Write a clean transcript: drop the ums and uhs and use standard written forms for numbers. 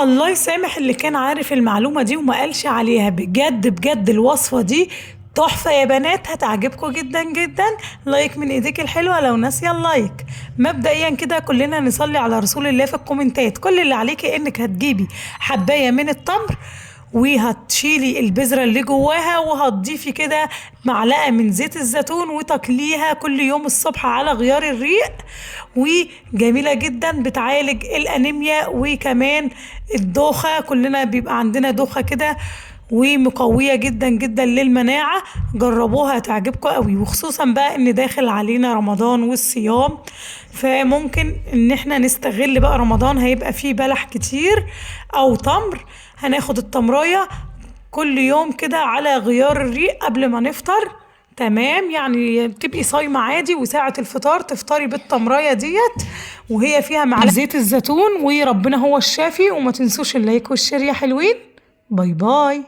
الله يسامح اللي كان عارف المعلومة دي وما قالش عليها. بجد بجد الوصفة دي تحفة يا بنات، هتعجبكم جدا جدا. لايك من ايديك الحلوة لو ناسية اللايك. مبدئيا كده كلنا نصلي على رسول الله في الكومنتات. كل اللي عليكي انك هتجيبي حباية من التمر، وهتشيلي البذرة اللي جواها، وهتضيفي كده معلقة من زيت الزيتون، وتاكليها كل يوم الصبح على غيار الريق. وجميلة جدا، بتعالج الأنيميا وكمان الدوخة. كلنا بيبقى عندنا دوخة كده، ومقوية جدا جدا للمناعة. جربوها هتعجبكم قوي، وخصوصا بقى ان داخل علينا رمضان والصيام، فممكن ان احنا نستغل بقى رمضان. هيبقى فيه بلح كتير او تمر. هناخد التمراية كل يوم كده على غيار الريق قبل ما نفطر. تمام، يعني تبقي صايمة عادي، وساعة الفطار تفطري بالتمراية ديت وهي فيها معلقة زيت الزيتون. وربنا هو الشافي. وما تنسوش اللايك والشير يا حلوين. باي باي.